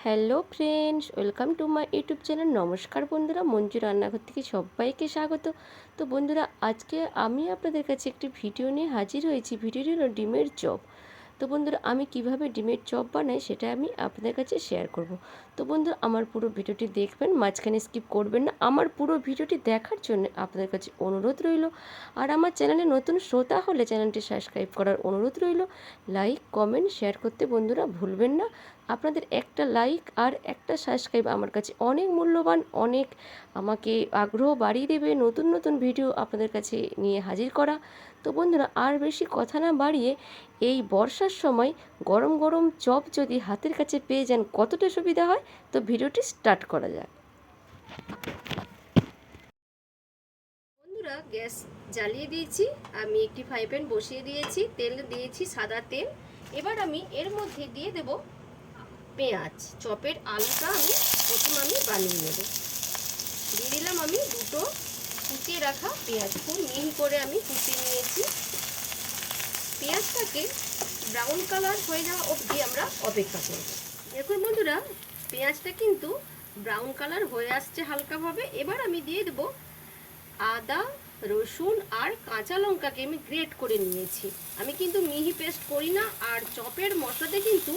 Hello friends, welcome to my YouTube channel. নমস্কার বন্ধুরা, মঞ্জু রান্নাঘর থেকে সবাইকে স্বাগত। তো বন্ধুরা, আজকে আমি আপনাদের কাছে একটি ভিডিও নিয়ে হাজির হয়েছি। ভিডিওটি হলো ডিমের চপ। তো বন্ধুরা, আমি কিভাবে ডিমের চপ বানাই সেটা আমি আপনাদের কাছে শেয়ার করব। তো বন্ধুরা, আমার পুরো ভিডিওটি দেখবেন, মাঝখানে স্কিপ করবেন না। আমার পুরো ভিডিওটি দেখার জন্য আপনাদের কাছে অনুরোধ রইল। আর আমার চ্যানেলে নতুন শ্রোতা হলে চ্যানেলটি সাবস্ক্রাইব করার অনুরোধ রইল। লাইক, কমেন্ট, শেয়ার করতে বন্ধুরা ভুলবেন না। আপনাদের একটা লাইক আর একটা সাবস্ক্রাইব আমার কাছে অনেক মূল্যবান, অনেক আমাকে আগ্রহ বাড়িয়ে দেবে নতুন নতুন ভিডিও আপনাদের কাছে নিয়ে হাজির করা। তো বন্ধুরা, আর বেশি কথা না বাড়িয়ে এই বর্ষার সময় গরম গরম চপ যদি হাতের কাছে পেয়ে যান কতটা সুবিধা হয়। তো ভিডিওটি স্টার্ট করা যাক। বন্ধুরা, গ্যাস জ্বালিয়ে দিয়েছি, আমি একটি ফ্রাই প্যান বসিয়ে দিয়েছি, তেল দিয়েছি সাদা তেল। এবার আমি এর মধ্যে দিয়ে দেব পেঁয়াজ। চপের আলুটা প্রথমে বানিয়ে নেব। দিয়ে দিলাম আমি দুটো কুচিয়ে রাখা পেঁয়াজ, খুব মিহি করে আমি কুচিয়ে নিয়েছি। পেঁয়াজটাকে ব্রাউন কালার হয়ে যাওয়া অবধি আমরা অপেক্ষা করব। দেখুন বন্ধুরা, পেঁয়াজটা কিন্তু ব্রাউন কালার হয়ে আসছে হালকাভাবে। এবার আমি দিয়ে দেব আদা, রসুন আর কাঁচা লঙ্কাকে আমি গ্রেট করে নিয়েছি। আমি কিন্তু মিহি পেস্ট করি না, আর চপের মশলাতে কিন্তু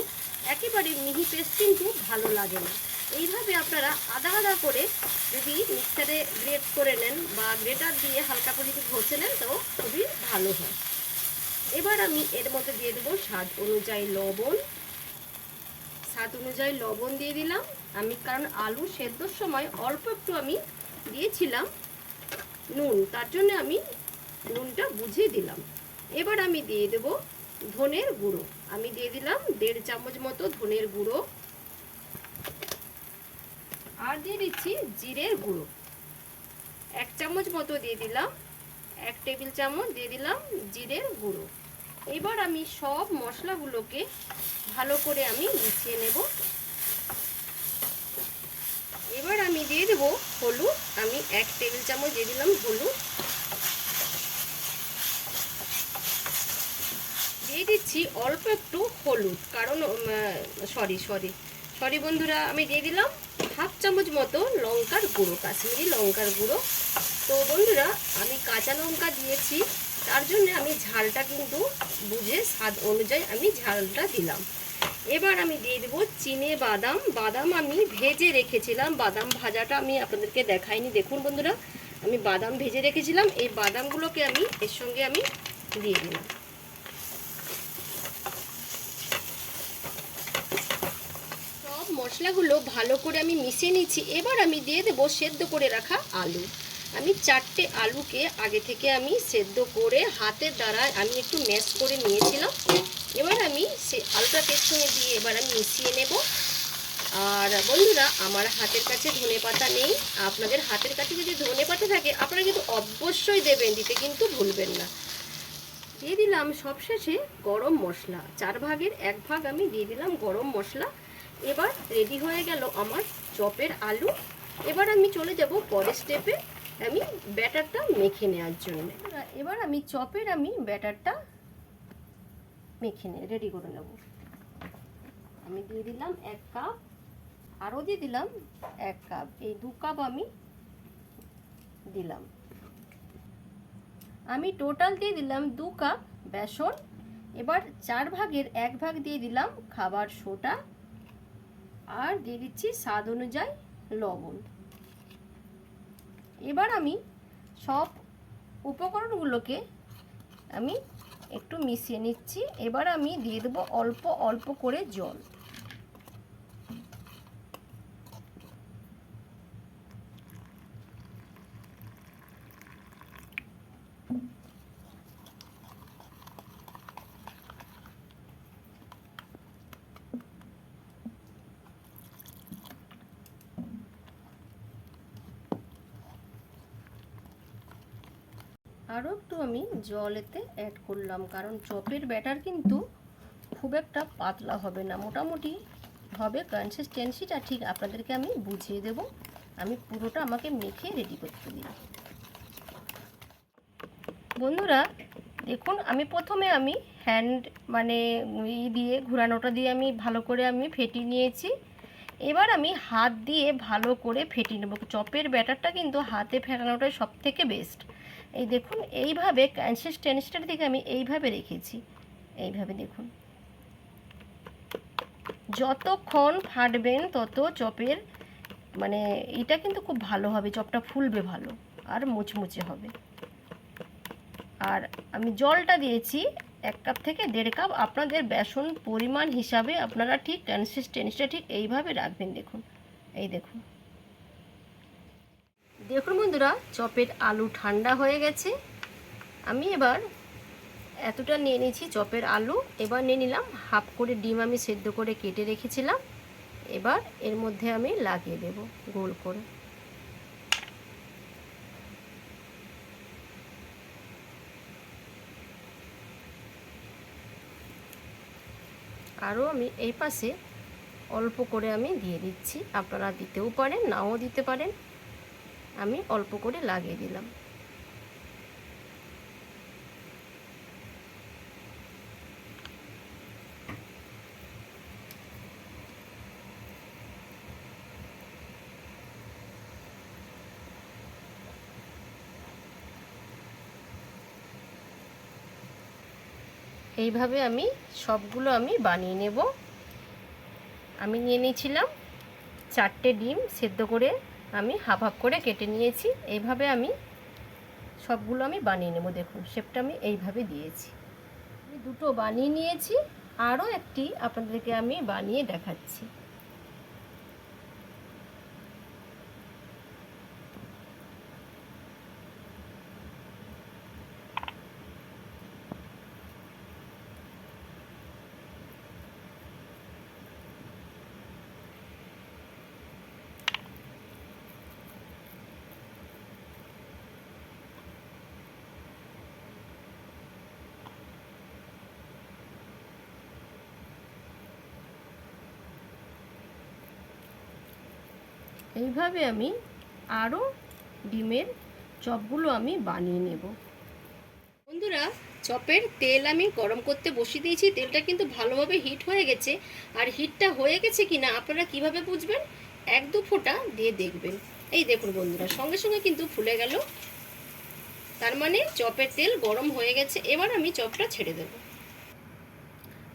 একেবারে মিহি পেস্ট কিন্তু ভালো লাগে না। এইভাবে আপনারা আদা আদা করে যদি মিক্সারে গ্রেট করে নেন বা গ্রেটার দিয়ে হালকা করে যদি ঘষে নেন তো খুবই ভালো হয়। এবার আমি এর মধ্যে দিয়ে দেবো স্বাদ অনুযায়ী লবণ। স্বাদ অনুযায়ী লবণ দিয়ে দিলাম আমি, কারণ আলু সেদ্ধর সময় অল্প একটু আমি দিয়েছিলাম নুন, তার জন্য আমি নুনটা বুঝিয়ে দিলাম। এবার আমি দিয়ে দেব ধনের গুঁড়ো। আমি দিয়ে দিলাম 1.5 চামচ মতো ধনের গুঁড়ো। আর দিয়ে দিচ্ছি জিরের গুঁড়ো 1 চামচ মতো দিয়ে দিলাম। 1 টেবিল চামচ দিয়ে দিলাম জিরের গুঁড়ো। এবার আমি সব মশলাগুলোকে ভালো করে আমি মিশিয়ে নেব। এবার আমি দিয়ে দেব হলুদ। আমি 1 টেবিল চামচ দিয়ে দিলাম হলুদ। দিয়ে দিচ্ছি অল্প একটু হলুদ, কারণ সরি বন্ধুরা, আমি দিয়ে দিলাম 1/2 চামচ মতো লঙ্কার গুঁড়ো, কাশ্মীরি লঙ্কার গুঁড়ো। তো বন্ধুরা, আমি কাঁচা লঙ্কা দিয়েছি, তার জন্য আমি ঝালটা কিন্তু বুঝে স্বাদ অনুযায়ী আমি ঝালটা দিলাম। এবার আমি দিয়ে দেবো চিনে বাদাম। বাদাম আমি ভেজে রেখেছিলাম, বাদাম ভাজাটা আমি আপনাদেরকে দেখাইনি। দেখুন বন্ধুরা, আমি বাদাম ভেজে রেখেছিলাম, এই বাদামগুলোকে আমি এর সঙ্গে আমি দিয়ে দিলাম। সব মশলাগুলো ভালো করে আমি মিশিয়ে নিচ্ছি। এবার আমি দিয়ে দেবো সেদ্ধ করে রাখা আলু। আমি 4টে আলুকে আগে থেকে আমি সেদ্ধ করে হাতের দ্বারা আমি একটু ম্যাশ করে নিয়েছিলাম। এবার আমি সে আলুটাকে সঙ্গে দিয়ে এবার আমি মিশিয়ে নেব। আর বন্ধুরা, আমার হাতের কাছে ধনেপাতা নেই। আপনাদের হাতের কাছে যদি ধনেপাতা থাকে আপনারা কিন্তু অবশ্যই দেবেন, দিতে কিন্তু ভুলবেন না। দিয়ে দিলাম সবশেষে গরম মশলা, 4 ভাগের 1 ভাগ আমি দিয়ে দিলাম গরম মশলা। এবার রেডি হয়ে গেল আমার চপের আলু। এবার আমি চলে যাব পরের স্টেপে, আমি ব্যাটারটা মেখে নেওয়ার জন্য। এবার আমি চপের ব্যাটারটা মেখে নিয়ে রেডি করে নেব। আমি দিয়ে দিলাম 1 কাপ, আরও দিয়ে দিলাম 1 কাপ, এই 2 কাপ আমি দিলাম। আমি টোটাল দিয়ে দিলাম 2 কাপ বেসন। এবার 4 ভাগের 1 ভাগ দিয়ে দিলাম খাবার সোডা, আর দিয়ে দিচ্ছি স্বাদ অনুযায়ী লবণ। এবার আমি সব উপকরণগুলোকে আমি একটু মিশিয়ে নিচ্ছি। এবার আমি দিয়ে দেবো অল্প অল্প করে জল। আরও একটু আমি জল এতে অ্যাড করলাম, কারণ চপের ব্যাটার কিন্তু খুব একটা পাতলা হবে না, মোটামুটি হবে। কনসিস্টেন্সিটা ঠিক আপনাদেরকে আমি বুঝিয়ে দেব। আমি পুরোটা আমাকে মেখে রেডি করতে দিই। বন্ধুরা দেখুন, আমি প্রথমে হ্যান্ড দিয়ে ঘোরানোটা দিয়ে আমি ভালো করে আমি ফেটিয়ে নিয়েছি। এবার আমি হাত দিয়ে ভালো করে ফেটিয়ে নেব। চপের ব্যাটারটা কিন্তু হাতে ফেটানোটাই সব থেকে বেস্ট। এই দেখুন এইভাবে কনসিস্টেন্সিটার দিকে আমি এইভাবে রেখেছি, এইভাবে দেখুন। যতক্ষণ ফাটবেন তত চপের মানে এটা কিন্তু খুব ভালো হবে, চপটা ফুলবে ভালো আর মুচমুচে হবে। আর আমি জলটা দিয়েছি 1 কাপ থেকে 1.5 কাপ। আপনাদের বেসন পরিমাণ হিসাবে আপনারা ঠিক কনসিস্টেন্সিটা ঠিক এইভাবে রাখবেন। দেখুন, এই দেখুন দেখুন বন্ধুরা, চপের আলু ঠান্ডা হয়ে গেছে। আমি এবার এতটা নিয়ে নিয়েছি চপের আলু। এবার নিয়ে নিলাম হাফ করে ডিম, আমি সেদ্ধ করে কেটে রেখেছিলাম। এবার এর মধ্যে আমি লাগিয়ে দেব গোল করে। আরও আমি এই পাশে অল্প করে আমি দিয়ে দিচ্ছি, আপনারা দিতেও পারেন নাও দিতে পারেন। আমি অল্প করে লাগিয়ে দিলাম। এইভাবে আমি সবগুলো আমি বানিয়ে নেব। আমি নিয়ে নিয়েছিলাম 4টে ডিম সেদ্ধ করে আমি হাফ হাফ করে কেটে নিয়েছি। এইভাবে আমি সবগুলো আমি বানিয়ে নেব। দেখুন শেপটা আমি এইভাবে দিয়েছি। আমি দুটো বানিয়ে নিয়েছি, আরও একটি আপনাদেরকে আমি বানিয়ে দেখাচ্ছি। এইভাবে আমি আরও ডিমের চপগুলো আমি বানিয়ে নেব। বন্ধুরা, চপের তেল আমি গরম করতে বসিয়ে দিয়েছি। তেলটা কিন্তু ভালোভাবে হিট হয়ে গেছে। আর হিটটা হয়ে গেছে কিনা আপনারা কিভাবে বুঝবেন? 1-2 ফোঁটা দিয়ে দেখবেন। এই দেখুন বন্ধুরা, সঙ্গে সঙ্গে কিন্তু ফুলে গেল, তার মানে চপের তেল গরম হয়ে গেছে। এবার আমি চপটা ছেড়ে দেব।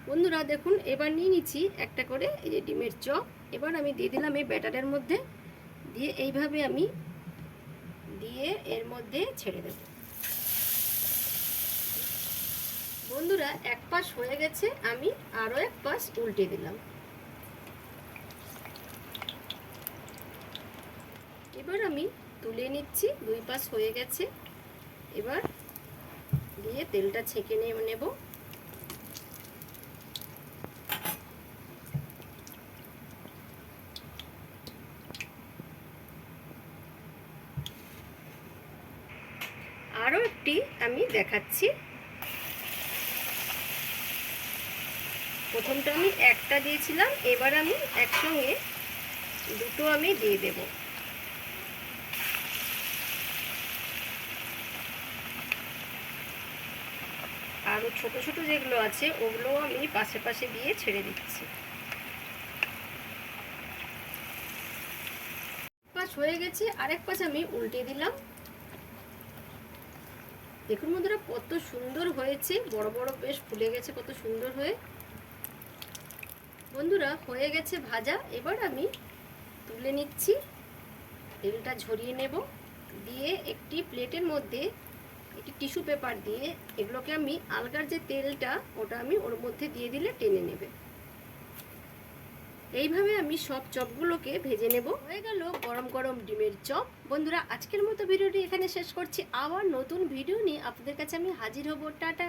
বন্ধুরা দেখুন, এবার নিয়ে নিচ্ছি একটা করে এই যে ডিমের চপ। এবার আমি দিয়ে দিলাম এই ব্যাটারের মধ্যে, দিয়ে এইভাবে আমি দিয়ে এর মধ্যে ছেড়ে দেব। বন্ধুরা, এক পাশ হয়ে গেছে, আমি আরও এক পাশ উল্টে দিলাম। এবার আমি তুলে নিচ্ছি, 2 পাশ হয়ে গেছে। এবার দিয়ে তেলটা ছেঁকে নেব। আরও একটি আমি দেখাচ্ছি। প্রথমটা আমি একটা দিয়েছিলাম, এবার আমি একসঙ্গে দুটো আমি দিয়ে দেব। আরও ছোট ছোট যেগুলো আছে ওগুলো আমি পাশে পাশে দিয়ে ছেড়ে দিচ্ছি। পাশ হয়ে গেছে, আরেক পাশ আমি উল্টে দিলাম। দেখুন বন্ধুরা, কত সুন্দর হয়েছে, বড় বড় বেশ ফুলে গেছে কত সুন্দর হয়ে। বন্ধুরা হয়ে গেছে ভাজা। এবার আমি তুলে নিচ্ছি, তেলটা ঝরিয়ে নেব। দিয়ে একটি প্লেটের মধ্যে একটি টিস্যু পেপার দিয়ে এগুলোকে আমি আলগার যে তেলটা ওটা আমি ওর মধ্যে দিয়ে দিলে টেনে নেবে। এইভাবে আমি সব চপগুলোকে ভেজে নেব। হয়ে গেল গরম গরম ডিমের চপ। বন্ধুরা, আজকের মতো ভিডিওটি এখানে শেষ করছি। আবার নতুন ভিডিও নিয়ে আপনাদের কাছে আমি হাজির হব। টাটা।